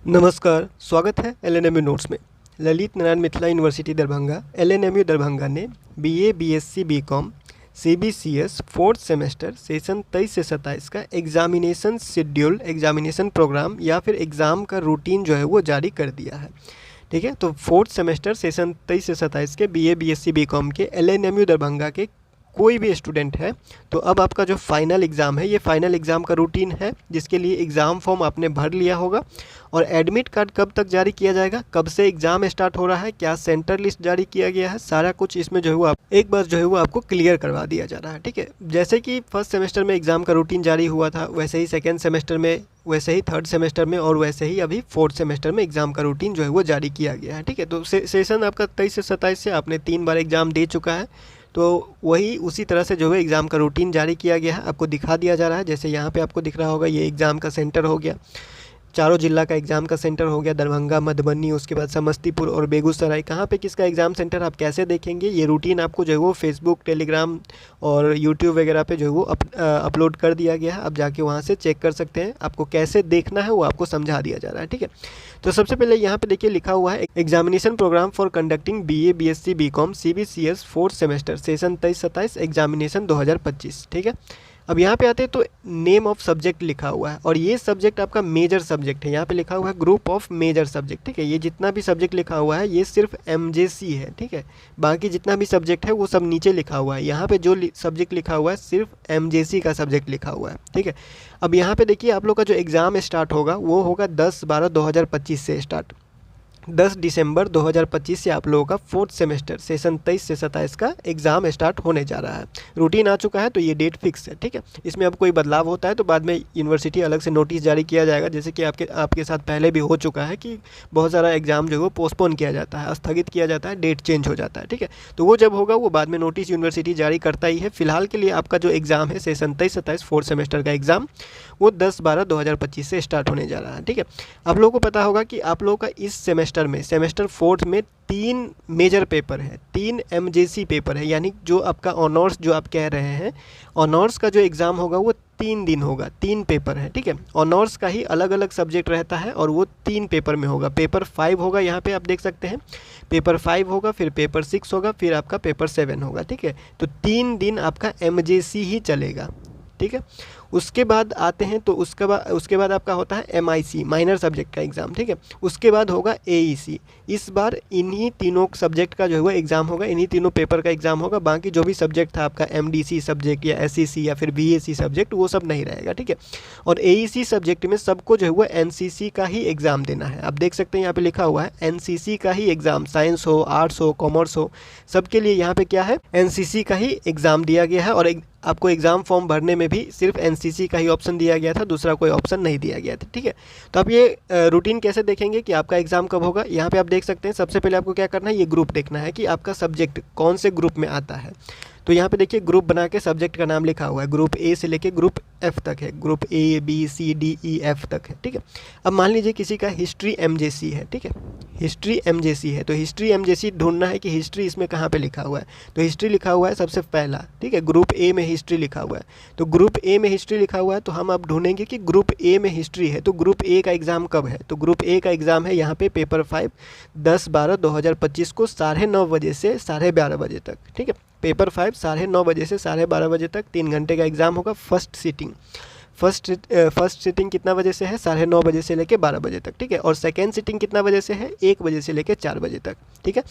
नमस्कार, स्वागत है एलएनएमयू नोट्स में। ललित नारायण मिथिला यूनिवर्सिटी दरभंगा एलएनएमयू दरभंगा ने BA, BSc, BCom, CBCS fourth semester session 23 से 27 का एग्जामिनेशन शेड्यूल, एग्जामिनेशन प्रोग्राम या फिर एग्ज़ाम का रूटीन जो है वो जारी कर दिया है। ठीक है, तो फोर्थ सेमेस्टर सेशन 23 से 27 के बीए, बीएससी, बीकॉम के एलएनएमयू दरभंगा के कोई भी स्टूडेंट है तो अब आपका जो फाइनल एग्ज़ाम है, ये फाइनल एग्ज़ाम का रूटीन है जिसके लिए एग्ज़ाम फॉर्म आपने भर लिया होगा। और एडमिट कार्ड कब तक जारी किया जाएगा, कब से एग्ज़ाम स्टार्ट हो रहा है, क्या सेंटर लिस्ट जारी किया गया है, सारा कुछ इसमें जो है वो आप एक बार जो है वो आपको क्लियर करवा दिया जा रहा है। ठीक है, जैसे कि फर्स्ट सेमेस्टर में एग्ज़ाम का रूटीन जारी हुआ था, वैसे ही सेकेंड सेमेस्टर में, वैसे ही थर्ड सेमेस्टर में और वैसे ही अभी फोर्थ सेमेस्टर में एग्ज़ाम का रूटीन जो है वो जारी किया गया है। ठीक है, तो सेशन आपका 23 से 27 से आपने 3 बार एग्ज़ाम दे चुका है, तो वही उसी तरह से जो है एग्ज़ाम का रूटीन जारी किया गया है, आपको दिखा दिया जा रहा है। जैसे यहाँ पे आपको दिख रहा होगा, ये एग्ज़ाम का सेंटर हो गया, चारों जिला का एग्ज़ाम का सेंटर हो गया, दरभंगा, मधुबनी, उसके बाद समस्तीपुर और बेगूसराय। कहाँ पे किसका एग्ज़ाम सेंटर आप कैसे देखेंगे, ये रूटीन आपको जो है वो फेसबुक, टेलीग्राम और यूट्यूब वगैरह पे जो है वो अपलोड कर दिया गया है। आप जाके वहाँ से चेक कर सकते हैं, आपको कैसे देखना है वो आपको समझा दिया जा रहा है। ठीक है, तो सबसे पहले यहाँ पे देखिए लिखा हुआ है examination program for conducting BA, BSc, BCom, CBCS fourth semester session 23-27 examination 2025। ठीक है, अब यहाँ पे आते हैं तो नेम ऑफ सब्जेक्ट लिखा हुआ है और ये सब्जेक्ट आपका मेजर सब्जेक्ट है। यहाँ पे लिखा हुआ है ग्रुप ऑफ मेजर सब्जेक्ट। ठीक है, ये जितना भी सब्जेक्ट लिखा हुआ है ये सिर्फ एमजेसी है। ठीक है, बाकी जितना भी सब्जेक्ट है वो सब नीचे लिखा हुआ है। यहाँ पे जो सब्जेक्ट लिखा हुआ है सिर्फ एमजेसी का सब्जेक्ट लिखा हुआ है। ठीक है, अब यहाँ पे देखिए आप लोग का जो एग्ज़ाम स्टार्ट होगा वो होगा 10/12/2025 से स्टार्ट। 10 दिसंबर 2025 से आप लोगों का फोर्थ सेमेस्टर सेशन 23 से 27 का एग्ज़ाम स्टार्ट होने जा रहा है। रूटीन आ चुका है तो ये डेट फिक्स है। ठीक है, इसमें अब कोई बदलाव होता है तो बाद में यूनिवर्सिटी अलग से नोटिस जारी किया जाएगा, जैसे कि आपके साथ पहले भी हो चुका है कि बहुत सारा एग्ज़ाम जो है वो पोस्टपोन किया जाता है, स्थगित किया जाता है, डेट चेंज हो जाता है। ठीक है, तो वो जब होगा वो बाद में नोटिस यूनिवर्सिटी जारी करता ही है। फिलहाल के लिए आपका जो एग्ज़ाम है सेशन 23-27 फोर्थ सेमेस्टर का एग्ज़ाम वो 10/12/2025 से स्टार्ट होने जा रहा है। ठीक है, आप लोगों को पता होगा कि आप लोगों का इस सेमेस्टर में, सेमेस्टर फोर्थ में 3 मेजर पेपर है, 3 एमजेसी पेपर है, यानी जो आपका ऑनर्स जो आप कह रहे हैं, ऑनर्स का जो एग्ज़ाम होगा वो 3 दिन होगा, 3 पेपर है। ठीक है, ऑनर्स का ही अलग अलग सब्जेक्ट रहता है और वो 3 पेपर में होगा। पेपर 5 होगा, यहाँ पे आप देख सकते हैं पेपर 5 होगा, फिर पेपर 6 होगा, फिर आपका पेपर 7 होगा। ठीक है, तो 3 दिन आपका एमजेसी ही चलेगा। ठीक है, उसके बाद आते हैं तो उसके बाद आपका होता है एमआईसी, माइनर सब्जेक्ट का एग्ज़ाम। ठीक है, उसके बाद होगा एईसी। इस बार इन्हीं तीनों सब्जेक्ट का जो है वो एग्ज़ाम होगा, इन्हीं तीनों पेपर का एग्ज़ाम होगा। बाकी जो भी सब्जेक्ट था आपका एमडीसी सब्जेक्ट या एसईसी या फिर बीएसी सब्जेक्ट, वो सब नहीं रहेगा। ठीक है, और एईसी सब्जेक्ट में सबको जो है वो एनसीसी का ही एग्ज़ाम देना है। आप देख सकते हैं यहाँ पे लिखा हुआ है एनसीसी का ही एग्ज़ाम, साइंस हो, आर्ट्स हो, कॉमर्स हो, सबके लिए यहाँ पे क्या है, एनसीसी का ही एग्ज़ाम दिया गया है। और आपको एग्ज़ाम फॉर्म भरने में भी सिर्फ एनसीसी का ही ऑप्शन दिया गया था, दूसरा कोई ऑप्शन नहीं दिया गया था। ठीक है, तो आप ये रूटीन कैसे देखेंगे कि आपका एग्ज़ाम कब होगा, यहाँ पे आप देख सकते हैं। सबसे पहले आपको क्या करना है, ये ग्रुप देखना है कि आपका सब्जेक्ट कौन से ग्रुप में आता है। तो यहाँ पे देखिए ग्रुप बना के सब्जेक्ट का नाम लिखा हुआ है, ग्रुप ए से लेके ग्रुप एफ तक है, group A B C D E F तक है। ठीक है, अब मान लीजिए किसी का हिस्ट्री एमजेसी है। ठीक है, हिस्ट्री एमजेसी है तो हिस्ट्री एमजेसी ढूंढना है कि हिस्ट्री इसमें कहाँ पे लिखा हुआ है। तो हिस्ट्री लिखा हुआ है सबसे पहला। ठीक है, ग्रुप ए में हिस्ट्री लिखा हुआ है, तो ग्रुप ए में हिस्ट्री लिखा हुआ है तो हम अब ढूंढेंगे कि ग्रुप ए में हिस्ट्री है तो ग्रुप ए का एग्ज़ाम कब है। तो ग्रुप ए का एग्ज़ाम है यहाँ पे पेपर 5 10/12/2025 को 9:30 बजे से 12:30 बजे तक। ठीक है, पेपर 5 9:30 बजे से 12:30 बजे तक 3 घंटे का एग्ज़ाम होगा। फर्स्ट सीटिंग कितना बजे से है, 9:30 बजे से लेके 12 बजे तक। ठीक है, और सेकेंड सीटिंग कितना बजे से है, 1 बजे से लेके 4 बजे तक। ठीक है,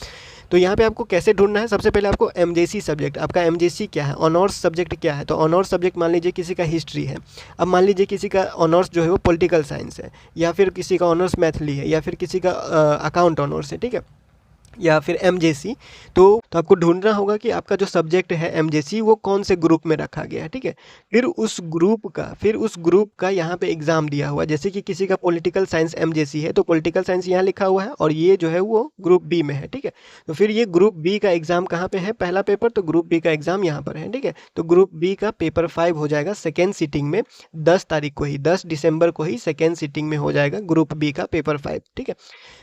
तो यहाँ पे आपको कैसे ढूंढना है, सबसे पहले आपको एमजेसी सब्जेक्ट, आपका एमजेसी क्या है, ऑनर्स सब्जेक्ट क्या है। तो ऑनर्स सब्जेक्ट मान लीजिए किसी का हिस्ट्री है, अब मान लीजिए किसी का ऑनर्स जो है वो पॉलिटिकल साइंस है, या फिर किसी का ऑनर्स मैथली है, या फिर किसी का अकाउंट ऑनर्स है। ठीक है, या फिर एमजेसी, तो आपको ढूंढना होगा कि आपका जो सब्जेक्ट है एमजेसी वो कौन से ग्रुप में रखा गया है। ठीक है, फिर उस ग्रुप का यहाँ पे एग्ज़ाम दिया हुआ है। जैसे कि किसी का पॉलिटिकल साइंस एमजेसी है तो पॉलिटिकल साइंस यहाँ लिखा हुआ है और ये जो है वो ग्रुप बी में है। ठीक है, तो फिर ये ग्रुप बी का एग्ज़ाम कहाँ पे है, पहला पेपर, तो ग्रुप बी का एग्ज़ाम यहाँ पर है। ठीक है, तो ग्रुप बी का पेपर 5 हो जाएगा सेकेंड सीटिंग में, 10 तारीख को ही, 10 दिसंबर को ही सेकेंड सीटिंग में हो जाएगा ग्रुप बी का पेपर 5। ठीक है,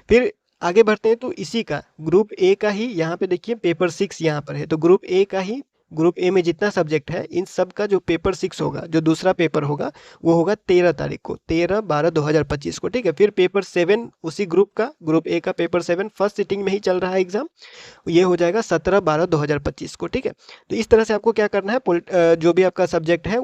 फिर आगे बढ़ते हैं तो इसी का ग्रुप ए का ही यहाँ पे देखिए पेपर 6 यहाँ पर है, तो ग्रुप ए का ही ग्रुप ए में जितना सब्जेक्ट है इन सब का जो पेपर 6 होगा, जो दूसरा पेपर होगा, वो होगा 13 तारीख को, 13/12/2025 को, ठीक है। फिर पेपर 7 उसी ग्रुप का, ग्रुप ए का पेपर 7 फर्स्ट सिटिंग में ही चल रहा है एग्जाम, ये हो जाएगा 17/12/2025 को, ठीक है। तो इस तरह से आपको क्या करना है, जो भी आपका सब्जेक्ट है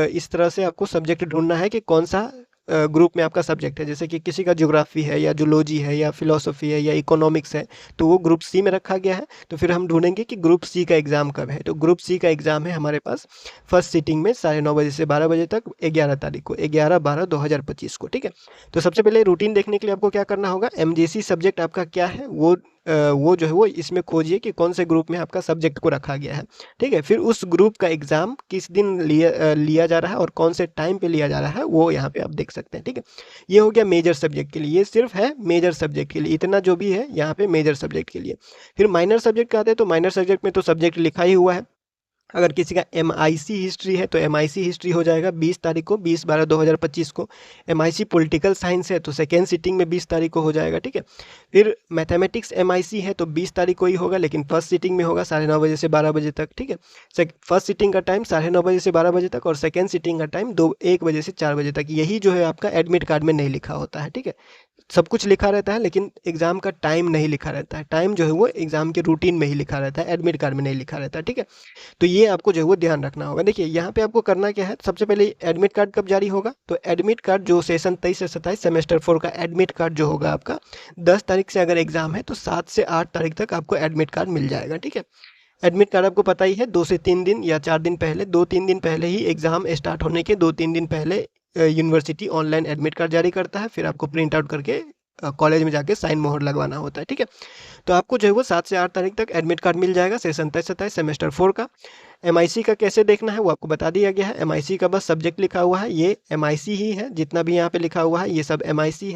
इस तरह से आपको सब्जेक्ट ढूंढना है कि कौन सा ग्रुप में आपका सब्जेक्ट है। जैसे कि किसी का ज्योग्राफी है या जूलॉजी है या फिलोसफी है या इकोनॉमिक्स है, तो वो ग्रुप सी में रखा गया है। तो फिर हम ढूंढेंगे कि ग्रुप सी का एग्ज़ाम कब है। तो ग्रुप सी का एग्ज़ाम है हमारे पास फर्स्ट सिटिंग में 9:30 बजे से 12 बजे तक, 11 तारीख को, 11/12/2025 को, ठीक है। तो सबसे पहले रूटीन देखने के लिए आपको क्या करना होगा, एमजेसी सब्जेक्ट आपका क्या है वो जो है वो इसमें खोजिए कि कौन से ग्रुप में आपका सब्जेक्ट को रखा गया है, ठीक है। फिर उस ग्रुप का एग्ज़ाम किस दिन लिया जा रहा है और कौन से टाइम पे लिया जा रहा है वो यहाँ पे आप देख सकते हैं, ठीक है। ये हो गया मेजर सब्जेक्ट के लिए, ये सिर्फ है मेजर सब्जेक्ट के लिए, इतना जो भी है यहाँ पे मेजर सब्जेक्ट के लिए। फिर माइनर सब्जेक्ट का आते हैं, तो माइनर सब्जेक्ट में तो सब्जेक्ट लिखा ही हुआ है। अगर किसी का MIC हिस्ट्री है तो MIC हिस्ट्री हो जाएगा 20 तारीख को, 20/12/2025 को। MIC पॉलिटिकल साइंस है तो सेकेंड सिटिंग में 20 तारीख को हो जाएगा, ठीक है। फिर मैथमेटिक्स MIC है तो 20 तारीख को ही होगा, लेकिन फर्स्ट सिटिंग में होगा 9:30 बजे से 12 बजे तक, ठीक है। फर्स्ट सिटिंग का टाइम 9:30 बजे से 12 बजे तक और सेकेंड सिटिंग का टाइम 1 बजे से 4 बजे तक। यही जो है आपका एडमिट कार्ड में नहीं लिखा होता है, ठीक है। सब कुछ लिखा रहता है लेकिन एग्जाम का टाइम नहीं लिखा रहता है। टाइम जो है वो एग्जाम के रूटीन में ही लिखा रहता है, एडमिट कार्ड में नहीं लिखा रहता है, ठीक है। तो ये आपको जो है वो ध्यान रखना होगा। देखिए यहाँ पे आपको करना क्या है, सबसे पहले एडमिट कार्ड कब जारी होगा, तो एडमिट कार्ड जो सेशन 23 से 27 सेमेस्टर 4 का एडमिट कार्ड जो होगा आपका 10 तारीख से अगर एग्जाम है तो 7 से 8 तारीख तक आपको एडमिट कार्ड मिल जाएगा, ठीक है। एडमिट कार्ड आपको पता ही है 2 से 3 दिन या 4 दिन पहले, 2-3 दिन पहले ही एग्जाम स्टार्ट होने के 2-3 दिन पहले यूनिवर्सिटी ऑनलाइन एडमिट कार्ड जारी करता है। फिर आपको प्रिंट आउट करके कॉलेज में जाके साइन मोहर लगवाना होता है, ठीक है। तो आपको जो है वो 7 से 8 तारीख तक एडमिट कार्ड मिल जाएगा सेशन 27 सेमेस्टर 4 का। MIC का कैसे देखना है वो आपको बता दिया गया है। MIC का बस सब्जेक्ट लिखा हुआ है, ये MIC ही है, जितना भी यहाँ पे लिखा हुआ है ये सब MIC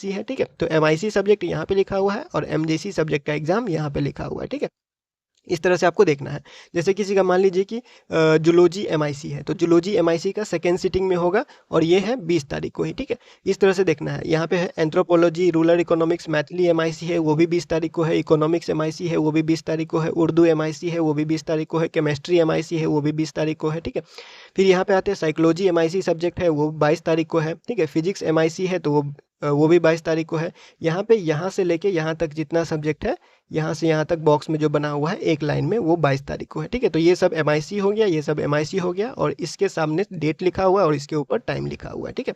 है, ठीक है। तो MIC सब्जेक्ट यहाँ पे लिखा हुआ है और MJC सब्जेक्ट का एग्जाम यहाँ पे लिखा हुआ है, ठीक है। इस तरह से आपको देखना है। जैसे किसी का मान लीजिए कि जूलॉजी MIC है तो जूलॉजी MIC का सेकेंड सिटिंग में होगा और ये है 20 तारीख को ही, ठीक है। इस तरह से देखना है। यहाँ पे है anthropology, rural economics, Maithili MIC है वो भी 20 तारीख को है, इकोनॉमिक्स MIC है वो भी 20 तारीख को है, उर्दू MIC है वो भी 20 तारीख को है, केमिस्ट्री MIC है वो भी 20 तारीख को है, ठीक है। फिर यहाँ पे आते हैं साइकोलॉजी MIC सब्जेक्ट है वो 22 तारीख को है, ठीक है। फिजिक्स MIC है तो वो भी 22 तारीख को है। यहाँ पे यहाँ से लेके यहाँ तक जितना सब्जेक्ट है, यहाँ से यहाँ तक बॉक्स में जो बना हुआ है एक लाइन में, वो 22 तारीख को है, ठीक है। तो ये सब MIC हो गया, ये सब MIC हो गया और इसके सामने डेट लिखा हुआ है और इसके ऊपर टाइम लिखा हुआ है, ठीक है।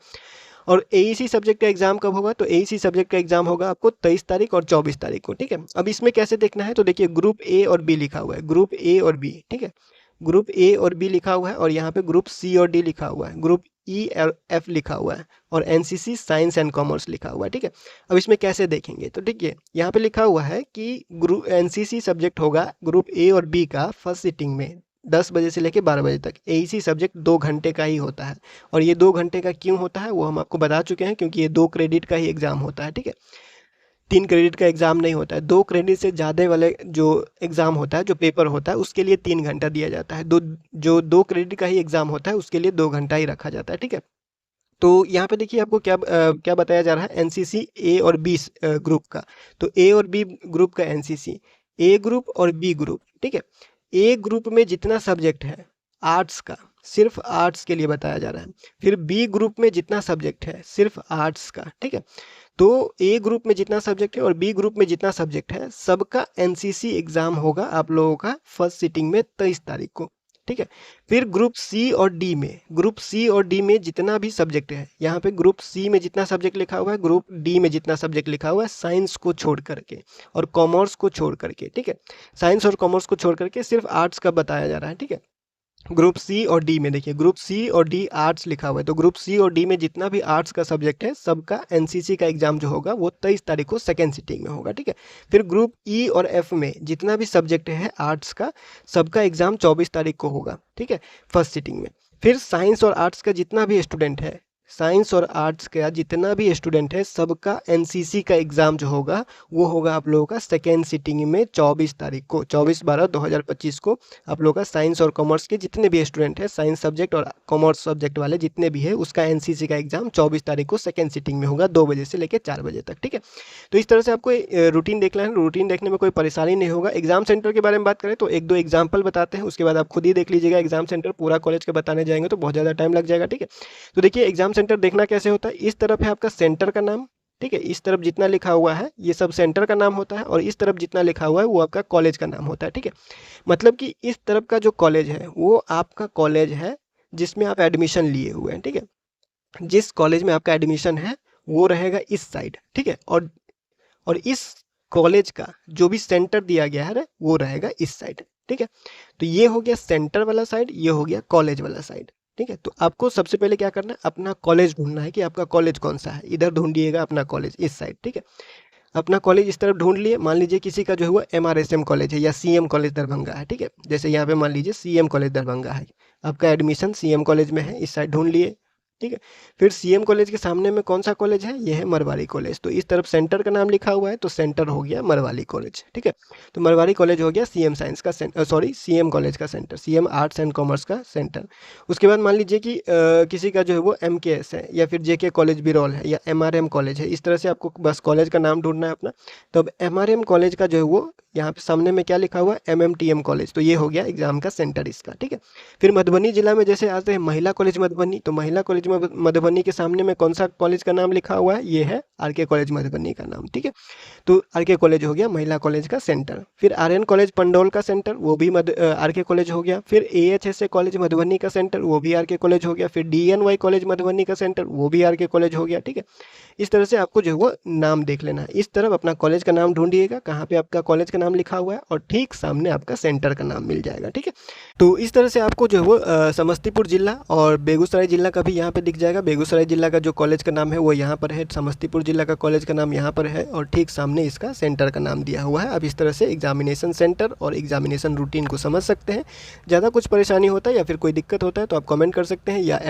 और AEC सब्जेक्ट का एग्जाम कब होगा, तो AEC सब्जेक्ट का एग्जाम होगा आपको 23 तारीख और 24 तारीख को, ठीक है। अब इसमें कैसे देखना है, तो देखिए ग्रुप A और B लिखा हुआ है, ग्रुप A और B, ठीक है। ग्रुप A और B लिखा हुआ है और यहाँ पे ग्रुप C और D लिखा हुआ है, ग्रुप E और F लिखा हुआ है और NCC साइंस एंड कॉमर्स लिखा हुआ है, ठीक है। अब इसमें कैसे देखेंगे, तो देखिए यहाँ पे लिखा हुआ है कि ग्रुप NCC सब्जेक्ट होगा ग्रुप A और B का फर्स्ट सिटिंग में 10 बजे से लेकर 12 बजे तक। AEC सब्जेक्ट 2 घंटे का ही होता है और ये 2 घंटे का क्यों होता है वो हम आपको बता चुके हैं, क्योंकि ये 2 क्रेडिट का ही एग्जाम होता है, ठीक है। 3 क्रेडिट का एग्जाम नहीं होता है। 2 क्रेडिट से ज़्यादा वाले जो एग्जाम होता है, जो पेपर होता है, उसके लिए 3 घंटा दिया जाता है। जो 2 क्रेडिट का ही एग्जाम होता है उसके लिए 2 घंटा ही रखा जाता है, ठीक है। तो यहाँ पे देखिए आपको क्या बताया जा रहा है, NCC A और B ग्रुप का। तो A और B ग्रुप का NCC, A ग्रुप और B ग्रुप, ठीक है। A ग्रुप में जितना सब्जेक्ट है आर्ट्स का, सिर्फ आर्ट्स के लिए बताया जा रहा है। फिर B ग्रुप में जितना सब्जेक्ट है सिर्फ आर्ट्स का, ठीक है। तो A ग्रुप में जितना सब्जेक्ट है और B ग्रुप में जितना सब्जेक्ट है सबका NCC एग्जाम होगा आप लोगों का फर्स्ट सिटिंग में 23 तारीख को, ठीक है। फिर ग्रुप C और D में, ग्रुप C और D में जितना भी सब्जेक्ट है, यहाँ पे ग्रुप C में जितना सब्जेक्ट लिखा हुआ है, ग्रुप D में जितना सब्जेक्ट लिखा हुआ है, साइंस को छोड़ करके और कॉमर्स को छोड़ करके, ठीक है। साइंस और कॉमर्स को छोड़ करके सिर्फ आर्ट्स का बताया जा रहा है, ठीक है। ग्रुप C और D में देखिए ग्रुप C और D आर्ट्स लिखा हुआ है, तो ग्रुप C और D में जितना भी आर्ट्स का सब्जेक्ट है सबका NCC का एग्जाम जो होगा वो 23 तारीख को सेकेंड सिटिंग में होगा, ठीक है। फिर ग्रुप E और F में जितना भी सब्जेक्ट है आर्ट्स का सबका एग्जाम 24 तारीख को होगा, ठीक है, फर्स्ट सिटिंग में। फिर साइंस और आर्ट्स का जितना भी स्टूडेंट है साइंस और आर्ट्स का जितना भी स्टूडेंट है सबका एनसीसी का एग्ज़ाम जो होगा वो होगा आप लोगों का सेकेंड सिटिंग में 24 तारीख को, 24/12/2025 को आप लोगों का साइंस और कॉमर्स के जितने भी स्टूडेंट हैं, साइंस सब्जेक्ट और कॉमर्स सब्जेक्ट वाले जितने भी है, उसका एनसीसी का एग्ज़ाम 24 तारीख को सेकेंड सिटिंग में होगा 2 बजे से लेकर 4 बजे तक। ठीक है, तो इस तरह से आपको रूटीन देखना है, रूटीन देखने में कोई परेशानी नहीं होगा। एग्जाम सेंटर के बारे में बात करें तो एक दो एग्जाम्पल बताते हैं, उसके बाद आप खुद ही देख लीजिएगा। एग्जाम सेंटर पूरा कॉलेज के बताने जाएंगे तो बहुत ज़्यादा टाइम लग जाएगा। ठीक है, तो देखिए एग्जाम सेंटर देखना कैसे होता है। इस तरफ है आपका सेंटर का नाम, ठीक है, इस तरफ जितना लिखा हुआ है ये सब सेंटर का नाम होता है, और इस तरफ जितना लिखा हुआ है वो आपका कॉलेज का नाम होता है। ठीक है, मतलब कि इस तरफ का जो कॉलेज है वो आपका कॉलेज है जिसमें आप एडमिशन लिए हुए हैं। ठीक है, जिस कॉलेज में आपका एडमिशन है वो रहेगा इस साइड। ठीक है, और इस कॉलेज का जो भी सेंटर दिया गया है वो रहेगा इस साइड। ठीक है, तो ये हो गया सेंटर वाला साइड, ये हो गया कॉलेज वाला साइड। ठीक है, तो आपको सबसे पहले क्या करना है, अपना कॉलेज ढूंढना है कि आपका कॉलेज कौन सा है। इधर ढूंढिएगा अपना कॉलेज इस साइड। ठीक है, अपना कॉलेज इस तरफ ढूंढ लिए। मान लीजिए किसी का जो है वो एमआरएसएम कॉलेज है या सीएम कॉलेज दरभंगा है। ठीक है, जैसे यहाँ पे मान लीजिए सीएम कॉलेज दरभंगा है, आपका एडमिशन सीएम कॉलेज में है, इस साइड ढूंढ लिए। ठीक है, फिर सीएम कॉलेज के सामने में कौन सा कॉलेज है, ये है मरवाड़ी कॉलेज, तो इस तरफ सेंटर का नाम लिखा हुआ है तो सेंटर हो गया मरवाड़ी कॉलेज। ठीक है, तो मरवाड़ी कॉलेज हो गया सीएम साइंस का सॉरी सीएम कॉलेज का centre, CM arts and commerce का सेंटर। उसके बाद मान लीजिए कि किसी का जो है वो एमकेएस है या फिर जेके कॉलेज बिरौल है या एमआरएम कॉलेज है, इस तरह से आपको बस कॉलेज का नाम ढूंढना है अपना। तो अब एमआरएम कॉलेज का जो है वो यहाँ पे सामने में क्या लिखा हुआ है, एमएमटीएम कॉलेज, तो ये हो गया एग्जाम का सेंटर इसका। ठीक है, फिर मधुबनी जिला में जैसे आते हैं महिला कॉलेज मधुबनी, तो महिला कॉलेज मधुबनी के सामने में कौन सा कॉलेज का नाम लिखा हुआ है, ये है आरके कॉलेज मधुबनी का नाम। ठीक है, तो आरके कॉलेज हो गया महिला कॉलेज का सेंटर। फिर आर्यन कॉलेज पंडौल का सेंटर, वो भी आरके कॉलेज हो गया। फिर एएचएसए कॉलेज मधुबनी का सेंटर, वो भी आरके कॉलेज हो गया। फिर डीएनवाई कॉलेज मधुबनी का सेंटर, वो भी आरके कॉलेज हो गया। ठीक है, इस तरह से आपको जो है वो नाम देख लेना है। इस तरफ अपना कॉलेज का नाम ढूंढिएगा कहाँ पे आपका कॉलेज का नाम लिखा हुआ है, और ठीक सामने आपका सेंटर का नाम मिल जाएगा। ठीक है, तो इस तरह से आपको जो है वो समस्तीपुर जिला और बेगूसराय जिला का भी यहाँ पे दिख जाएगा। बेगूसराय जिला का जो कॉलेज का नाम है वो यहाँ पर है, समस्तीपुर जिला का कॉलेज का नाम यहाँ पर है, और ठीक सामने इसका सेंटर का नाम दिया हुआ है। अब इस तरह से एग्जामिनेशन सेंटर और एग्जामिनेशन रूटीन को समझ सकते हैं। ज़्यादा कुछ परेशानी होता है या फिर कोई दिक्कत होता है तो आप कमेंट कर सकते हैं, या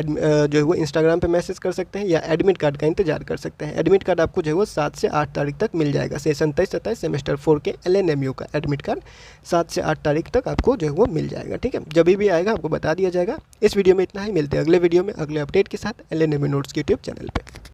जो है वो इंस्टाग्राम पे मैसेज कर सकते हैं, या एडमिट कार्ड का इंतजार कर सकते हैं। एडमिट कार्ड आपको जो है वो 7 से 8 तारीख तक मिल जाएगा। सेशन 23-27 सेमेस्टर 4 के एलएनएमयू का एडमिट कार्ड 7 से 8 तारीख तक आपको जो है वो मिल जाएगा। ठीक है, जब भी आएगा आपको बता दिया जाएगा। इस वीडियो में इतना ही, मिलते हैं अगले वीडियो में अगले अपडेट के साथ एलएनएमयू नोट्स के यूट्यूब चैनल पे।